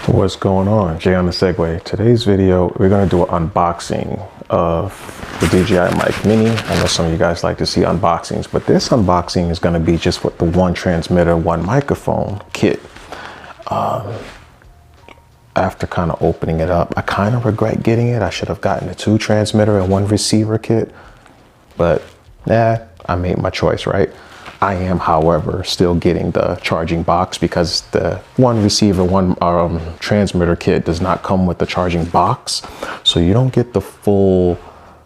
What's going on? Jay on the Segway. Today's video, we're going to do an unboxing of the DJI Mic Mini. I know some of you guys like to see unboxings, but this unboxing is going to be just with the one transmitter, one microphone kit. After kind of opening it up, I kind of regret getting it. I should have gotten a 2 transmitter and 1 receiver kit, but I made my choice, right? I am, however, still getting the charging box because the 1 receiver, 1 transmitter kit does not come with the charging box. So you don't get the full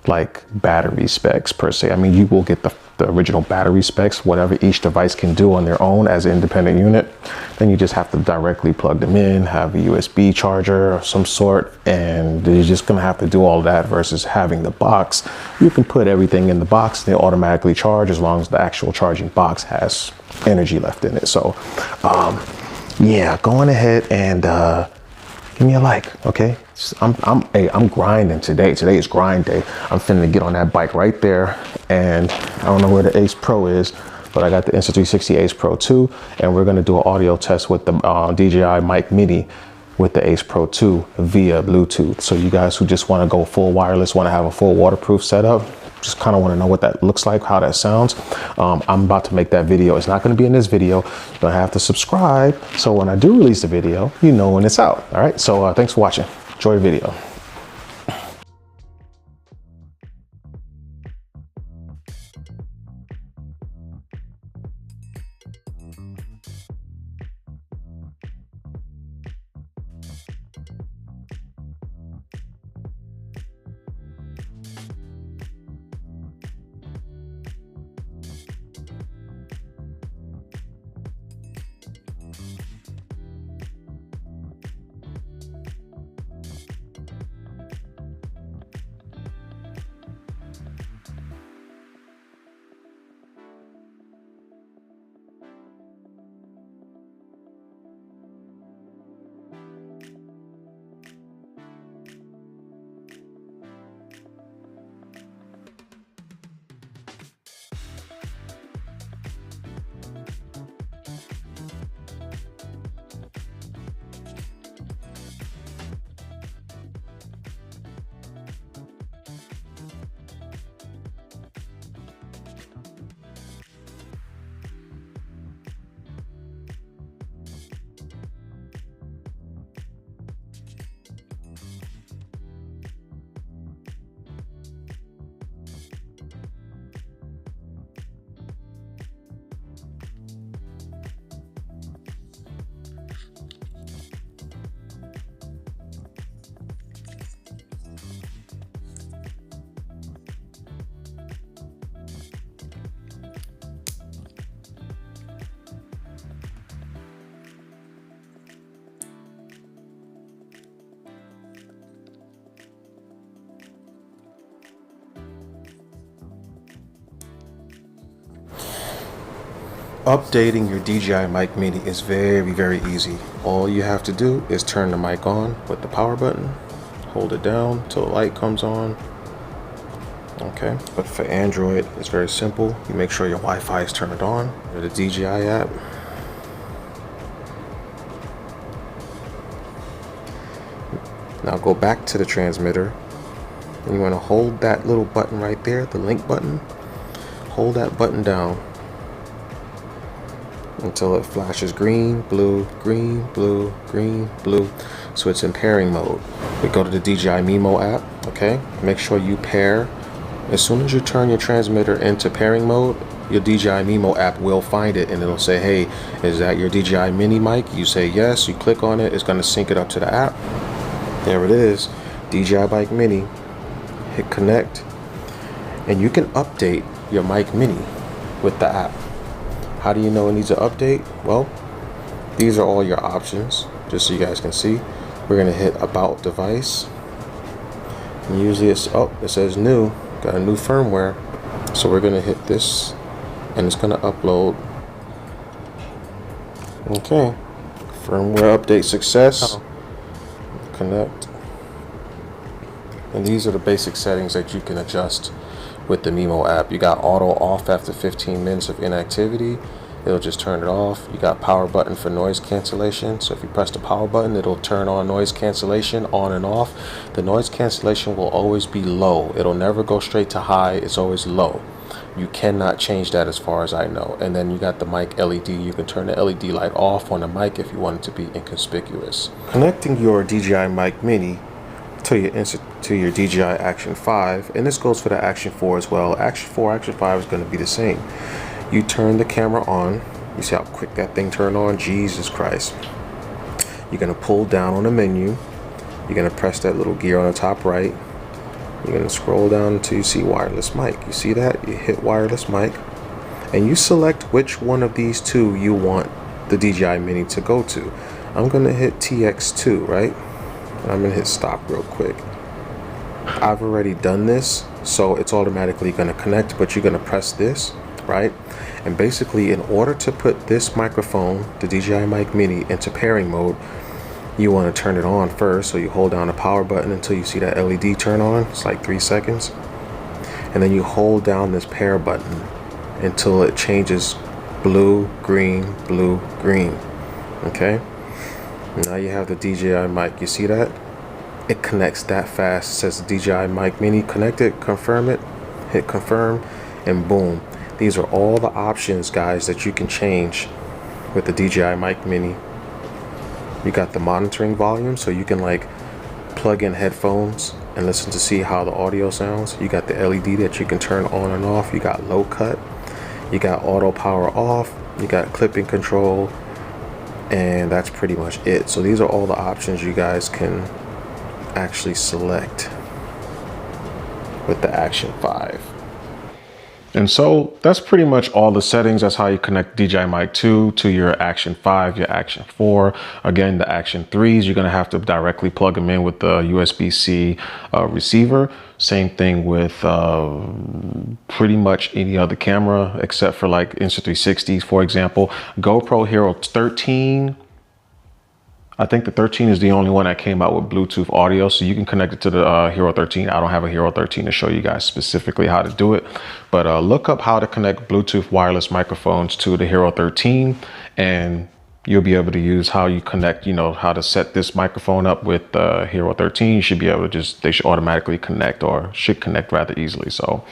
like battery specs per se. I mean, you will get the original battery specs, whatever each device can do on their own as an independent unit. Then you just have to directly plug them in, have a USB charger of some sort, and you're just gonna have to do all that versus having the box. You can put everything in the box, they automatically charge as long as the actual charging box has energy left in it. So yeah, going ahead and give me a like, okay? I'm grinding today. Today is grind day. I'm finna get on that bike right there, and I don't know where the Ace Pro is, but I got the Insta360 Ace Pro 2, and we're gonna do an audio test with the DJI Mic Mini with the Ace Pro 2 via Bluetooth. So you guys who just wanna go full wireless, wanna have a full waterproof setup, just kind of want to know what that looks like, how that sounds. I'm about to make that video. It's not going to be in this video. You're going to have to subscribe, so when I do release the video, you know when it's out. All right, so thanks for watching. Enjoy the video. Updating your DJI Mic Mini is very, very easy. All you have to do is turn the mic on with the power button, hold it down till the light comes on. Okay, but for Android, it's very simple. You make sure your Wi-Fi is turned on. Go to the DJI app. Now go back to the transmitter, and you want to hold that little button right there, the link button. Hold that button down until it flashes green, blue, green, blue, green, blue. So it's in pairing mode. We go to the DJI Mimo app, okay? Make sure you pair. As soon as you turn your transmitter into pairing mode, your DJI Mimo app will find it, and it'll say, hey, is that your DJI Mini mic? You say yes, you click on it, it's gonna sync it up to the app. There it is, DJI Mic Mini. Hit connect, and you can update your Mic Mini with the app. How do you know it needs an update? Well, these are all your options, just so you guys can see. We're gonna hit about device, and usually it's it says new, got a new firmware. So we're gonna hit this, and it's gonna upload. Okay, firmware update success. Connect, and these are the basic settings that you can adjust with the Mimo app. You got auto off after 15 minutes of inactivity. it'll just turn it off. You got power button for noise cancellation. So if you press the power button, it'll turn on noise cancellation on and off. The noise cancellation will always be low. It'll never go straight to high. It's always low. You cannot change that as far as I know. And then you got the mic LED. You can turn the LED light off on the mic if you want it to be inconspicuous. Connecting your DJI Mic Mini to your DJI Action 5, and this goes for the Action 4 as well. Action 4, Action 5 is going to be the same. You turn the camera on. You see how quick that thing turned on? Jesus Christ. You're going to pull down on the menu. You're going to press that little gear on the top right. You're going to scroll down until you see wireless mic. You see that? You hit wireless mic, and you select which one of these two you want the DJI Mini to go to. I'm going to hit TX2, right? And I'm going to hit stop real quick. I've already done this, so it's automatically going to connect, but you're going to press this, right? And basically, in order to put this microphone, the DJI Mic Mini, into pairing mode, you want to turn it on first. So you hold down the power button until you see that LED turn on. It's like 3 seconds. And then you hold down this pair button until it changes blue, green, green. Okay? Now you have the DJI mic. You see that? It connects that fast. It says DJI Mic Mini connected. Confirm it. Hit confirm. And boom. These are all the options, guys, that you can change with the DJI Mic Mini. You got the monitoring volume, so you can like plug in headphones and listen to see how the audio sounds. You got the LED that you can turn on and off. You got low cut. You got auto power off. You got clipping control. And that's pretty much it. So these are all the options you guys can actually select with the Action 5. And so that's pretty much all the settings. That's how you connect DJI Mic 2 to your Action 5, your Action 4. Again, the Action 3s, you're going to have to directly plug them in with the USB-C receiver. Same thing with pretty much any other camera, except for like Insta360s, for example. GoPro Hero 13. I think the 13 is the only one that came out with Bluetooth audio, so you can connect it to the Hero 13. I don't have a Hero 13 to show you guys specifically how to do it, but look up how to connect Bluetooth wireless microphones to the Hero 13, and you'll be able to use how you connect, you know, how to set this microphone up with the Hero 13. You should be able to they should automatically connect, or should connect rather easily. So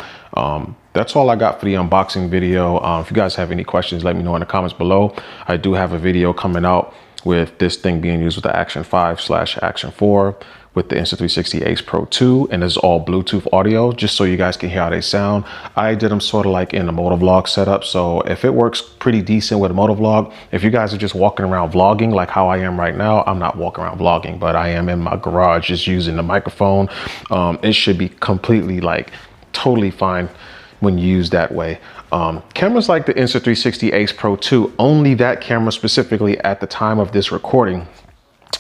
that's all I got for the unboxing video. If you guys have any questions, let me know in the comments below. I do have a video coming out with this thing being used with the Action 5/Action 4 with the Insta360 Ace Pro 2, and it's all Bluetooth audio, just so you guys can hear how they sound. I did them sort of like in a motovlog setup, so if it works pretty decent with a motovlog, if you guys are just walking around vlogging like how I am right now, I'm not walking around vlogging, but I am in my garage just using the microphone. It should be completely like totally fine when used that way. Cameras like the Insta360 Ace Pro 2, only that camera specifically at the time of this recording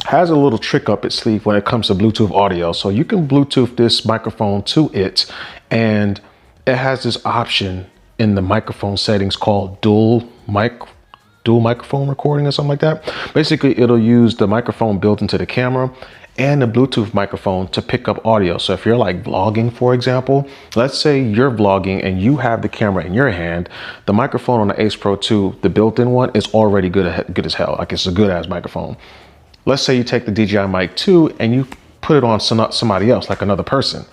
has a little trick up its sleeve when it comes to Bluetooth audio. So you can Bluetooth this microphone to it, and it has this option in the microphone settings called dual microphone recording or something like that. Basically, it'll use the microphone built into the camera and the Bluetooth microphone to pick up audio. So if you're like vlogging, for example, let's say you're vlogging and you have the camera in your hand, the microphone on the Ace Pro 2, the built-in one, is already good as hell. Like, it's a good ass microphone. Let's say you take the DJI Mic 2 and you put it on somebody else, like another person.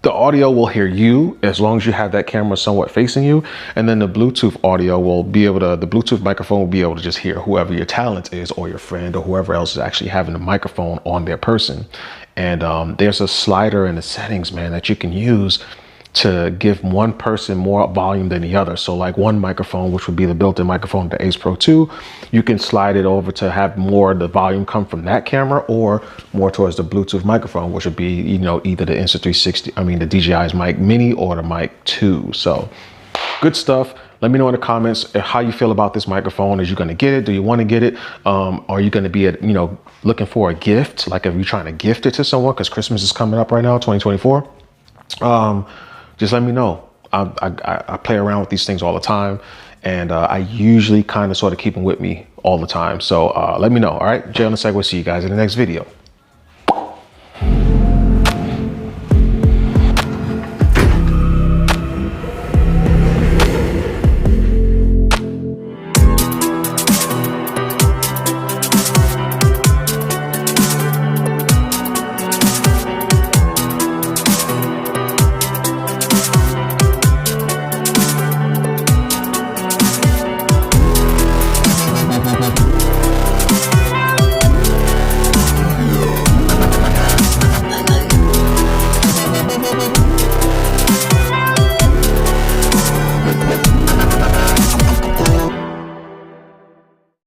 The audio will hear you as long as you have that camera somewhat facing you, and then the Bluetooth audio will be able to, the Bluetooth microphone will be able to just hear whoever your talent is, or your friend, or whoever else is actually having the microphone on their person. And there's a slider in the settings, man, that you can use to give one person more volume than the other. So like one microphone, which would be the built-in microphone, the Ace Pro 2, you can slide it over to have more of the volume come from that camera, or more towards the Bluetooth microphone, which would be, you know, either the the DJI's Mic Mini or the Mic 2. So good stuff. Let me know in the comments how you feel about this microphone. Is you going to get it? Do you want to get it? Are you going to be, looking for a gift? Like, if you're trying to gift it to someone, because Christmas is coming up right now, 2024. Just let me know. I play around with these things all the time, and I usually kind of sort of keep them with me all the time. So let me know. All right, Jay on the Segway. See you guys in the next video.